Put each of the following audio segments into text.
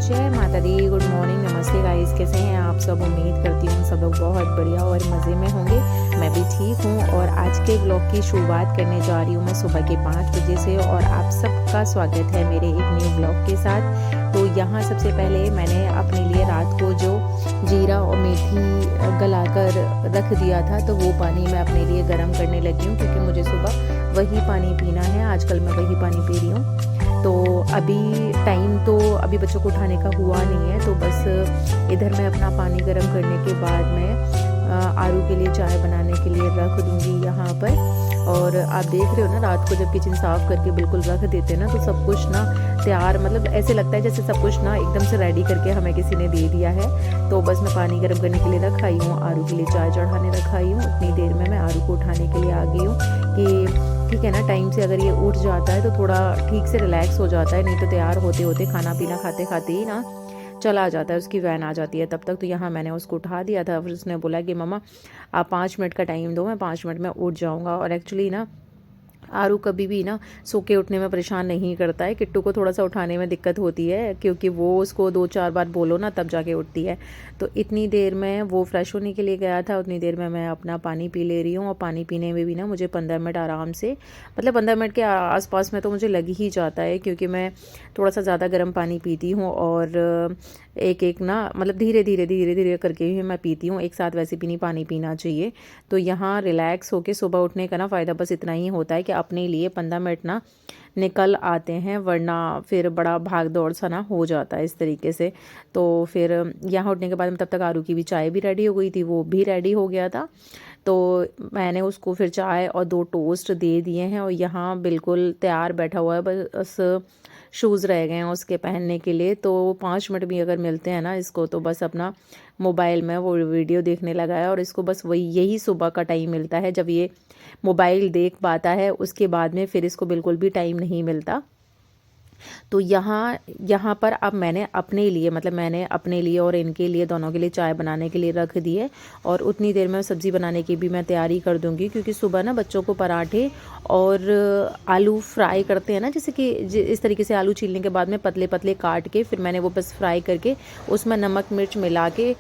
जय माता दी। Good morning, नमस्ते गाइस, कैसे हैं आप सब। उम्मीद करती हूँ सब लोग बहुत बढ़िया और मज़े में होंगे। मैं भी ठीक हूँ और आज के ब्लॉग की शुरुआत करने जा रही हूँ मैं सुबह के 5 बजे से। और आप सबका स्वागत है मेरे एक न्यू ब्लॉग के साथ। तो यहाँ सबसे पहले मैंने अपने लिए रात को जो जीरा और मेथी गलाकर रख दिया था, तो वो पानी मैं अपने लिए गर्म करने लगी हूँ, क्योंकि मुझे सुबह वही पानी पीना है। आजकल मैं वही पानी पी रही हूँ। तो अभी टाइम तो अभी बच्चों को उठाने का हुआ नहीं है, तो बस इधर मैं अपना पानी गर्म करने के बाद मैं आरू के लिए चाय बनाने के लिए रख दूँगी यहाँ पर। और आप देख रहे हो ना, रात को जब किचन साफ़ करके बिल्कुल रख देते हैं ना, तो सब कुछ ना तैयार, मतलब ऐसे लगता है जैसे सब कुछ ना एकदम से रेडी करके हमें किसी ने दे दिया है। तो बस मैं पानी गर्म करने के लिए रखाई हूँ, आरू के लिए चाय चढ़ाने रखाई हूँ। उतनी देर में मैं आरू को उठाने के लिए आ गई हूँ कि ठीक है ना, टाइम से अगर ये उठ जाता है तो थोड़ा ठीक से रिलैक्स हो जाता है। नहीं तो तैयार होते होते खाना पीना खाते खाते ही ना चला जाता है, उसकी वैन आ जाती है तब तक। तो यहाँ मैंने उसको उठा दिया था। फिर उसने बोला कि मम्मा आप 5 मिनट का टाइम दो, मैं 5 मिनट में उठ जाऊँगा। और एक्चुअली ना आरू कभी भी ना सो के उठने में परेशान नहीं करता है। किट्टू को थोड़ा सा उठाने में दिक्कत होती है, क्योंकि वो उसको 2-4 बार बोलो ना तब जाके उठती है। तो इतनी देर में वो फ्रेश होने के लिए गया था, उतनी देर में मैं अपना पानी पी ले रही हूँ। और पानी पीने में भी ना मुझे 15 मिनट आराम से, मतलब 15 मिनट के आसपास में तो मुझे लग ही जाता है, क्योंकि मैं थोड़ा सा ज़्यादा गर्म पानी पीती हूँ। और एक एक ना, मतलब धीरे धीरे करके ही मैं पीती हूँ, एक साथ वैसे भी नहीं पानी पीना चाहिए। तो यहाँ रिलैक्स होके सुबह उठने का ना फ़ायदा बस इतना ही होता है कि अपने लिए 15 मिनट ना निकल आते हैं, वरना फिर बड़ा भाग दौड़ सा ना हो जाता है इस तरीके से। तो फिर यहाँ उठने के बाद में तब तक आरू की भी चाय भी रेडी हो गई थी, वो भी रेडी हो गया था। तो मैंने उसको फिर चाय और 2 टोस्ट दे दिए हैं। और यहाँ बिल्कुल तैयार बैठा हुआ है, बस शूज़ रह गए हैं उसके पहनने के लिए। तो 5 मिनट भी अगर मिलते हैं ना इसको, तो बस अपना मोबाइल में वो वीडियो देखने लगा है। और इसको बस वही यही सुबह का टाइम मिलता है जब ये मोबाइल देख पाता है, उसके बाद में फिर इसको बिल्कुल भी टाइम नहीं मिलता। तो यहाँ यहाँ पर अब मैंने अपने लिए, मतलब मैंने अपने लिए और इनके लिए, दोनों के लिए चाय बनाने के लिए रख दी है। और उतनी देर में सब्ज़ी बनाने की भी मैं तैयारी कर दूँगी, क्योंकि सुबह ना बच्चों को पराठे और आलू फ्राई करते हैं ना, जैसे कि इस तरीके से आलू छीलने के बाद में पतले पतले काट के फिर मैंने वो बस फ्राई करके उसमें नमक मिर्च मिला के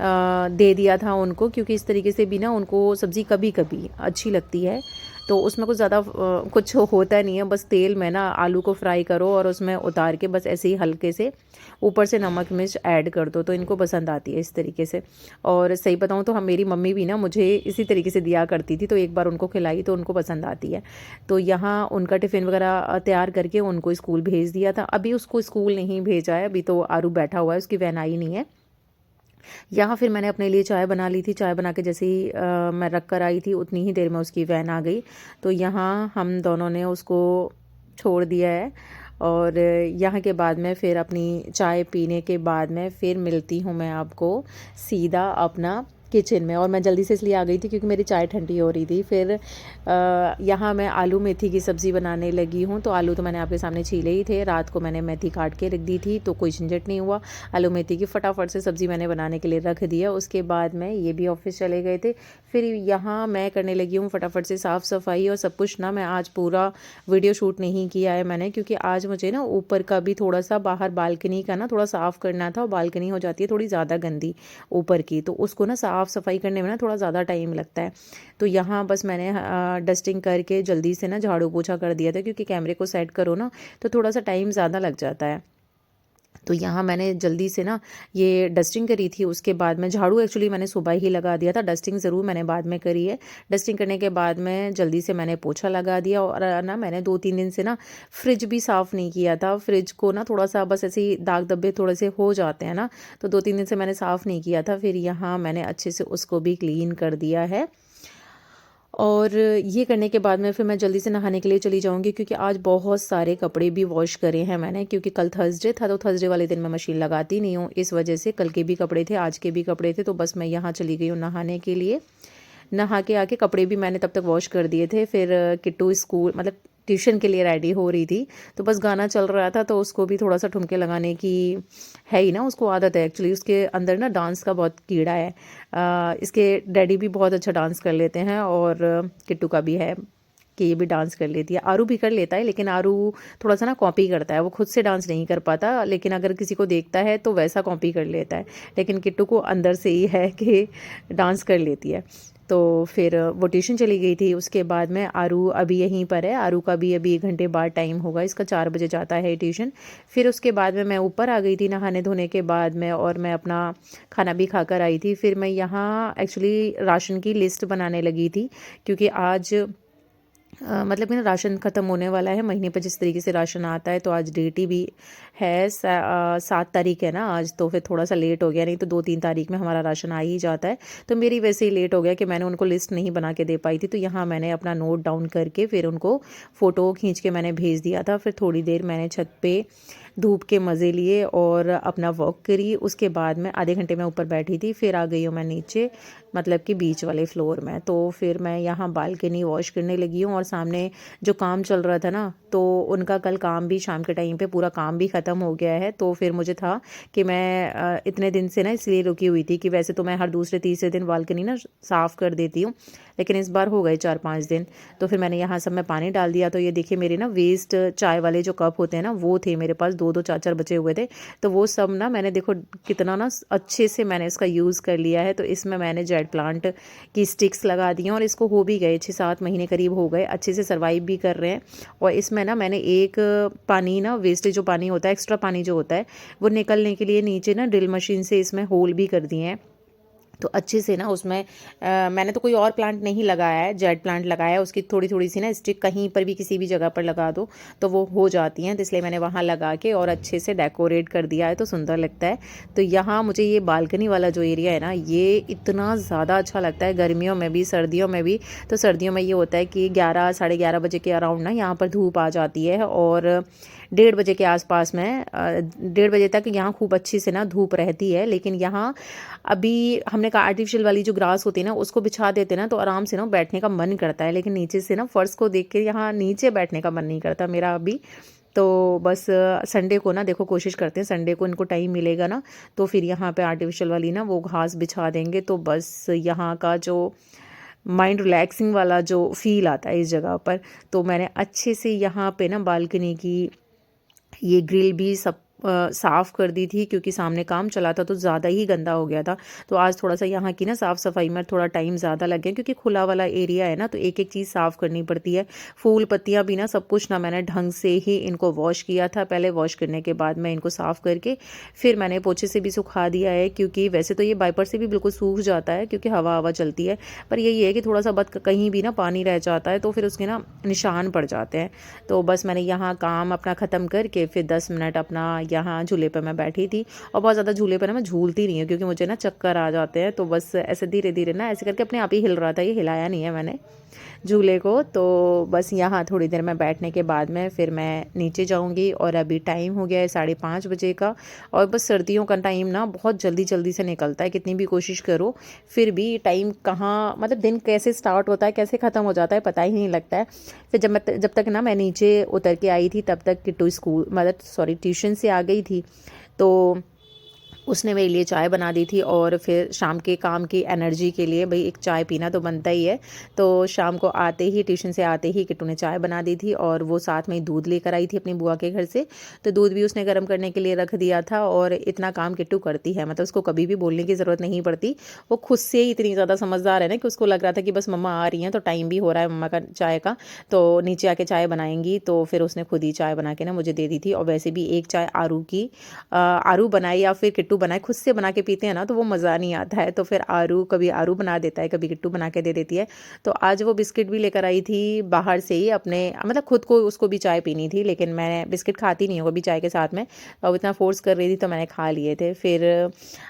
दे दिया था उनको, क्योंकि इस तरीके से भी ना उनको सब्ज़ी कभी कभी अच्छी लगती है। तो उसमें कुछ ज़्यादा कुछ होता नहीं है, बस तेल में ना आलू को फ्राई करो और उसमें उतार के बस ऐसे ही हल्के से ऊपर से नमक मिर्च ऐड कर दो, तो इनको पसंद आती है इस तरीके से। और सही बताऊँ तो हम, मेरी मम्मी भी ना मुझे इसी तरीके से दिया करती थी, तो एक बार उनको खिलाई तो उनको पसंद आती है। तो यहाँ उनका टिफ़िन वगैरह तैयार करके उनको स्कूल भेज दिया था। अभी उसको स्कूल नहीं भेजा है, अभी तो आरू बैठा हुआ है, उसकी वैन आई नहीं है। यहाँ फिर मैंने अपने लिए चाय बना ली थी। चाय बना के जैसे ही मैं रख कर आई थी, उतनी ही देर में उसकी वैन आ गई। तो यहाँ हम दोनों ने उसको छोड़ दिया है। और यहाँ के बाद में फिर अपनी चाय पीने के बाद में फिर मिलती हूँ मैं आपको सीधा अपना किचन में। और मैं जल्दी से इसलिए आ गई थी क्योंकि मेरी चाय ठंडी हो रही थी। फिर यहाँ मैं आलू मेथी की सब्ज़ी बनाने लगी हूँ। तो आलू तो मैंने आपके सामने छीले ही थे, रात को मैंने मेथी काट के रख दी थी, तो कोई झंझट नहीं हुआ। आलू मेथी की फटाफट से सब्ज़ी मैंने बनाने के लिए रख दिया। उसके बाद में ये भी ऑफिस चले गए थे। फिर यहाँ मैं करने लगी हूँ फटाफट से साफ़ सफाई और सब कुछ ना। मैं आज पूरा वीडियो शूट नहीं किया है मैंने, क्योंकि आज मुझे ना ऊपर का भी थोड़ा सा, बाहर बालकनी का ना थोड़ा साफ़ करना था। और बालकनी हो जाती है थोड़ी ज़्यादा गंदी ऊपर की, तो उसको ना साफ़ सफाई करने में ना थोड़ा ज़्यादा टाइम लगता है। तो यहाँ बस मैंने डस्टिंग करके जल्दी से ना झाड़ू पोछा कर दिया था, क्योंकि कैमरे को सेट करो ना तो थोड़ा सा टाइम ज़्यादा लग जाता है। तो यहाँ मैंने जल्दी से ना ये डस्टिंग करी थी। उसके बाद में झाड़ू एक्चुअली मैंने सुबह ही लगा दिया था, डस्टिंग ज़रूर मैंने बाद में करी है। डस्टिंग करने के बाद में जल्दी से मैंने पोछा लगा दिया। और ना मैंने 2-3 दिन से ना फ्रिज भी साफ़ नहीं किया था। फ्रिज को ना थोड़ा सा बस ऐसे ही दाग धब्बे थोड़े से हो जाते हैं ना, तो 2-3 दिन से मैंने साफ़ नहीं किया था। फिर यहाँ मैंने अच्छे से उसको भी क्लीन कर दिया है। और ये करने के बाद में फिर मैं जल्दी से नहाने के लिए चली जाऊंगी, क्योंकि आज बहुत सारे कपड़े भी वॉश करे हैं मैंने, क्योंकि कल थर्सडे था। तो थर्सडे वाले दिन मैं मशीन लगाती नहीं हूँ, इस वजह से कल के भी कपड़े थे, आज के भी कपड़े थे। तो बस मैं यहाँ चली गई हूँ नहाने के लिए। नहा के आके कपड़े भी मैंने तब तक वॉश कर दिए थे। फिर किट्टू स्कूल, मतलब ट्यूशन के लिए रेडी हो रही थी, तो बस गाना चल रहा था, तो उसको भी थोड़ा सा ठुमके लगाने की है ही ना, उसको आदत है एक्चुअली। उसके अंदर ना डांस का बहुत कीड़ा है। इसके डैडी भी बहुत अच्छा डांस कर लेते हैं, और किट्टू का भी है कि ये भी डांस कर लेती है। आरू भी कर लेता है, लेकिन आरू थोड़ा सा ना कॉपी करता है, वो खुद से डांस नहीं कर पाता, लेकिन अगर किसी को देखता है तो वैसा कॉपी कर लेता है। लेकिन किट्टू को अंदर से ही है कि डांस कर लेती है। तो फिर वो ट्यूशन चली गई थी। उसके बाद में आरू अभी यहीं पर है। आरू का भी अभी 1 घंटे बाद टाइम होगा, इसका 4 बजे जाता है ट्यूशन। फिर उसके बाद में मैं ऊपर आ गई थी नहाने धोने के बाद में, और मैं अपना खाना भी खाकर आई थी। फिर मैं यहाँ एक्चुअली राशन की लिस्ट बनाने लगी थी, क्योंकि आज मतलब कि ना राशन ख़त्म होने वाला है। महीने पर जिस तरीके से राशन आता है, तो आज डेट ही भी है 7 तारीख है ना आज, तो फिर थोड़ा सा लेट हो गया, नहीं तो 2-3 तारीख में हमारा राशन आ ही जाता है। तो मेरी वैसे ही लेट हो गया कि मैंने उनको लिस्ट नहीं बना के दे पाई थी। तो यहाँ मैंने अपना नोट डाउन करके फिर उनको फ़ोटो खींच के मैंने भेज दिया था। फिर थोड़ी देर मैंने छत पे धूप के मज़े लिए और अपना वॉक करी। उसके बाद में आधे घंटे में ऊपर बैठी थी, फिर आ गई हूँ मैं नीचे, मतलब कि बीच वाले फ्लोर में। तो फिर मैं यहाँ बालकनी वॉश करने लगी हूँ, और सामने जो काम चल रहा था ना, तो उनका कल काम भी शाम के टाइम पे पूरा काम भी ख़त्म हो गया है। तो फिर मुझे था कि मैं इतने दिन से ना इसलिए रुकी हुई थी कि वैसे तो मैं हर दूसरे तीसरे दिन बालकनी ना साफ़ कर देती हूँ, लेकिन इस बार हो गए 4-5 दिन। तो फिर मैंने यहाँ सब में पानी डाल दिया। तो ये देखिए मेरे ना वेस्ट चाय वाले जो कप होते हैं ना, वो थे मेरे पास 2-2 4-4 बचे हुए थे। तो वो सब ना मैंने देखो कितना ना अच्छे से मैंने इसका यूज़ कर लिया है। तो इसमें मैंने जेड प्लांट की स्टिक्स लगा दी हैं, और इसको हो भी गए 6-7 महीने करीब हो गए, अच्छे से सर्वाइव भी कर रहे हैं। और इसमें ना मैंने एक पानी ना वेस्टेज जो पानी होता है, एक्स्ट्रा पानी जो होता है, वो निकलने के लिए नीचे ना ड्रिल मशीन से इसमें होल भी कर दिए हैं। तो अच्छे से ना उसमें मैंने तो कोई और प्लांट नहीं लगाया है, जेड प्लांट लगाया है। उसकी थोड़ी थोड़ी सी ना स्टिक कहीं पर भी किसी भी जगह पर लगा दो तो वो हो जाती हैं, तो इसलिए मैंने वहाँ लगा के और अच्छे से डेकोरेट कर दिया है, तो सुंदर लगता है। तो यहाँ मुझे ये बालकनी वाला जो एरिया है ना, ये इतना ज़्यादा अच्छा लगता है, गर्मियों में भी सर्दियों में भी। तो सर्दियों में ये होता है कि 11 साढ़े 11 बजे के अराउंड ना यहाँ पर धूप आ जाती है, और 1:30 बजे के आसपास में 1:30 बजे तक यहाँ खूब अच्छी से ना धूप रहती है। लेकिन यहाँ अभी हमने कहा आर्टिफिशियल वाली जो ग्रास होती है ना, उसको बिछा देते ना, तो आराम से ना बैठने का मन करता है। लेकिन नीचे से ना फर्श को देख के यहाँ नीचे बैठने का मन नहीं करता मेरा अभी। तो बस संडे को ना देखो कोशिश करते हैं, संडे को इनको टाइम मिलेगा ना, तो फिर यहाँ पे आर्टिफिशियल वाली ना वो घास बिछा देंगे। तो बस यहाँ का जो माइंड रिलैक्सिंग वाला जो फील आता है इस जगह पर। तो मैंने अच्छे से यहाँ पे ना बालकनी की ये ग्रिल भी सब साफ़ कर दी थी, क्योंकि सामने काम चला था तो ज़्यादा ही गंदा हो गया था। तो आज थोड़ा सा यहाँ की ना साफ़ सफाई में थोड़ा टाइम ज़्यादा लग गया, क्योंकि खुला वाला एरिया है ना, तो एक एक चीज़ साफ़ करनी पड़ती है। फूल पत्तियाँ भी ना सब कुछ ना मैंने ढंग से ही इनको वॉश किया था। पहले वॉश करने के बाद मैं इनको साफ़ करके फिर मैंने पोछे से भी सुखा दिया है, क्योंकि वैसे तो ये वाइपर से भी बिल्कुल सूख जाता है, क्योंकि हवा हवा चलती है। पर यही है कि थोड़ा सा बद कहीं भी ना पानी रह जाता है तो फिर उसके ना निशान पड़ जाते हैं। तो बस मैंने यहाँ काम अपना ख़त्म करके फिर 10 मिनट अपना यहाँ झूले पर मैं बैठी थी। और बहुत ज़्यादा झूले पर ना मैं झूलती नहीं हूँ, क्योंकि मुझे ना चक्कर आ जाते हैं। तो बस ऐसे धीरे धीरे ना ऐसे करके अपने आप ही हिल रहा था, ये हिलाया नहीं है मैंने झूले को। तो बस यहाँ थोड़ी देर में बैठने के बाद में फिर मैं नीचे जाऊँगी, और अभी टाइम हो गया है 5:30 बजे का। और बस सर्दियों का टाइम ना बहुत जल्दी जल्दी से निकलता है, कितनी भी कोशिश करो फिर भी टाइम कहाँ, मतलब दिन कैसे स्टार्ट होता है कैसे ख़त्म हो जाता है पता ही नहीं लगता है। फिर जब तक ना मैं नीचे उतर के आई थी, तब तक किट्टू स्कूल मतलब सॉरी ट्यूशन से आ गई थी। तो उसने मेरे लिए चाय बना दी थी, और फिर शाम के काम की एनर्जी के लिए भाई एक चाय पीना तो बनता ही है। तो शाम को आते ही ट्यूशन से आते ही किट्टू ने चाय बना दी थी, और वो साथ में ही दूध लेकर आई थी अपनी बुआ के घर से। तो दूध भी उसने गर्म करने के लिए रख दिया था। और इतना काम किट्टू करती है, मतलब उसको कभी भी बोलने की ज़रूरत नहीं पड़ती। वो खुद से ही इतनी ज़्यादा समझदार है ना, कि उसको लग रहा था कि बस मम्मा आ रही हैं तो टाइम भी हो रहा है मम्मा का चाय का, तो नीचे आके चाय बनाएंगी। तो फिर उसने खुद ही चाय बना के ना मुझे दे दी थी। और वैसे भी एक चाय आरू की आरू बनाए या फिर किट्टू बनाए, खुद से बना के पीते हैं ना तो वो मज़ा नहीं आता है। तो फिर आरू कभी आरू बना देता है, कभी किट्टू बना के दे देती है। तो आज वो बिस्किट भी लेकर आई थी बाहर से ही अपने, मतलब खुद को उसको भी चाय पीनी थी, लेकिन मैं बिस्किट खाती नहीं हूँ कभी चाय के साथ में। अब इतना फोर्स कर रही थी तो मैंने खा लिए थे। फिर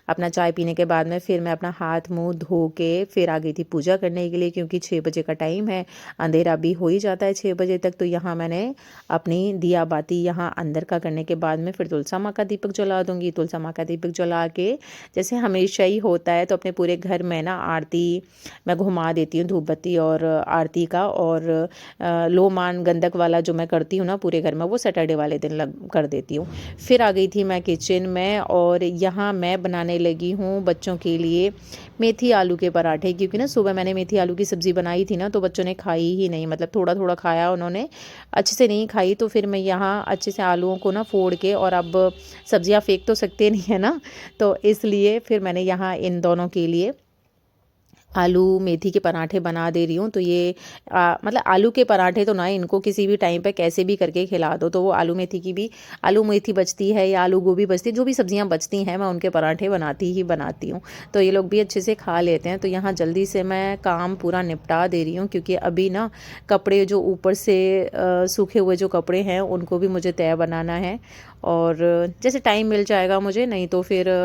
अपना चाय पीने के बाद में फिर मैं अपना हाथ मुँह धो के फिर आ गई थी पूजा करने के लिए, क्योंकि 6 बजे का टाइम है, अंधेरा भी हो ही जाता है 6 बजे तक। तो यहाँ मैंने अपनी दिया बाती यहाँ अंदर का करने के बाद में फिर तुलसा माँ का दीपक जला दूँगी। तुलसा माँ का दीपक दीपक जला के, जैसे हमेशा ही होता है, तो अपने पूरे घर में ना आरती मैं घुमा देती हूँ, धूप बत्ती और आरती का। और लोमान गंधक वाला जो मैं करती हूँ ना पूरे घर में, वो सैटरडे वाले दिन कर देती हूँ। फिर आ गई थी मैं किचन में, और यहाँ मैं बनाने लगी हूँ बच्चों के लिए मेथी आलू के पराठे, क्योंकि ना सुबह मैंने मेथी आलू की सब्ज़ी बनाई थी ना, तो बच्चों ने खाई ही नहीं, मतलब थोड़ा थोड़ा खाया उन्होंने, अच्छे से नहीं खाई। तो फिर मैं यहाँ अच्छे से आलूओं को ना फोड़ के, और अब सब्जियाँ फेंक तो सकते नहीं है ना, तो इसलिए फिर मैंने यहाँ इन दोनों के लिए आलू मेथी के पराठे बना दे रही हूँ। तो ये मतलब आलू के पराठे तो ना, इनको किसी भी टाइम पे कैसे भी करके खिला दो, तो वो आलू मेथी की भी, आलू मेथी बचती है या आलू गोभी बचती है, जो भी सब्जियाँ बचती हैं मैं उनके पराठे बनाती हूँ। तो ये लोग भी अच्छे से खा लेते हैं। तो यहाँ जल्दी से मैं काम पूरा निपटा दे रही हूँ, क्योंकि अभी ना कपड़े जो ऊपर से सूखे हुए जो कपड़े हैं उनको भी मुझे तय बनाना है, और जैसे टाइम मिल जाएगा मुझे, नहीं तो फिर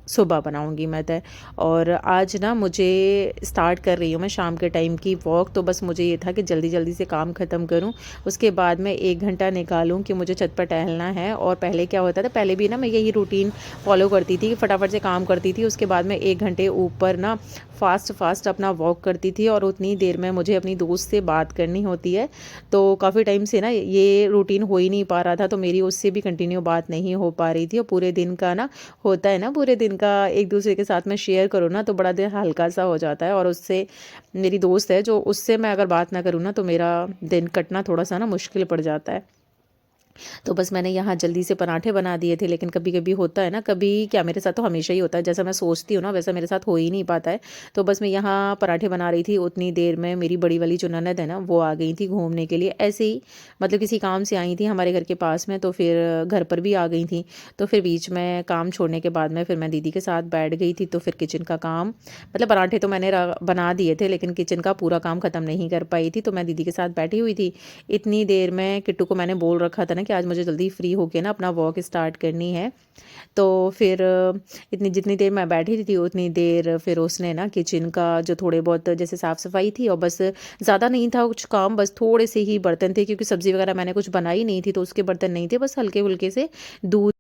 सुबह बनाऊंगी मैं तय। और आज ना मुझे स्टार्ट कर रही हूँ मैं शाम के टाइम की वॉक, तो बस मुझे ये था कि जल्दी जल्दी से काम ख़त्म करूँ, उसके बाद मैं 1 घंटा निकालूँ कि मुझे छत पर टहलना है। और पहले क्या होता था, पहले भी ना मैं यही रूटीन फॉलो करती थी कि फटाफट से काम करती थी, उसके बाद मैं 1 घंटे ऊपर ना फास्ट अपना वॉक करती थी, और उतनी देर में मुझे अपनी दोस्त से बात करनी होती है। तो काफ़ी टाइम से ना ये रूटीन हो ही नहीं पा रहा था, तो मेरी उससे भी कंटिन्यू बात नहीं हो पा रही थी। और पूरे दिन का ना होता है ना, पूरे दिन का एक दूसरे के साथ में शेयर करो ना, तो बड़ा दिल हल्का सा हो जाता है। और उससे, मेरी दोस्त है जो, उससे मैं अगर बात ना करूँ ना, तो मेरा दिन कटना थोड़ा सा ना मुश्किल पड़ जाता है। तो बस मैंने यहाँ जल्दी से पराठे बना दिए थे, लेकिन कभी कभी होता है ना, कभी क्या, मेरे साथ तो हमेशा ही होता है, जैसा मैं सोचती हूँ ना वैसा मेरे साथ हो ही नहीं पाता है। तो बस मैं यहाँ पराठे बना रही थी, उतनी देर में मेरी बड़ी वाली जो ननद है ना, वो आ गई थी घूमने के लिए, ऐसे ही मतलब किसी काम से आई थी हमारे घर के पास में, तो फिर घर पर भी आ गई थी। तो फिर बीच में काम छोड़ने के बाद में फिर मैं दीदी के साथ बैठ गई थी। तो फिर किचन का काम, मतलब पराठे तो मैंने बना दिए थे, लेकिन किचन का पूरा काम ख़त्म नहीं कर पाई थी, तो मैं दीदी के साथ बैठी हुई थी। इतनी देर में किट्टू को मैंने बोल रखा था ना कि आज मुझे जल्दी फ्री होके ना अपना वॉक स्टार्ट करनी है। तो फिर इतनी जितनी देर मैं बैठी थी उतनी देर फिर उसने ना किचन का जो थोड़े बहुत जैसे साफ़ सफाई थी, और बस ज़्यादा नहीं था कुछ काम, बस थोड़े से ही बर्तन थे, क्योंकि सब्ज़ी वगैरह मैंने कुछ बनाई नहीं थी, तो उसके बर्तन नहीं थे, बस हल्के फुल्के से दूध,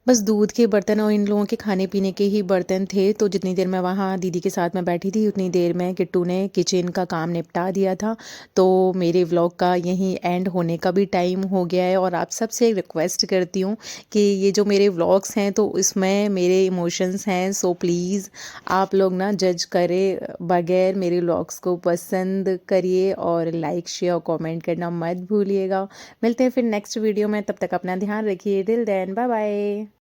बस दूध के बर्तन और इन लोगों के खाने पीने के ही बर्तन थे। तो जितनी देर मैं वहाँ दीदी के साथ में बैठी थी, उतनी देर में किट्टू ने किचन का काम निपटा दिया था। तो मेरे व्लॉग का यहीं एंड होने का भी टाइम हो गया है, और आप सबसे रिक्वेस्ट करती हूँ कि ये जो मेरे व्लॉग्स हैं, तो इसमें मेरे इमोशंस हैं, सो प्लीज़ आप लोग ना जज करे बगैर मेरे व्लॉग्स को पसंद करिए, और लाइक शेयर और कॉमेंट करना मत भूलिएगा। मिलते हैं फिर नेक्स्ट वीडियो में, तब तक अपना ध्यान रखिए। Till then, bye bye.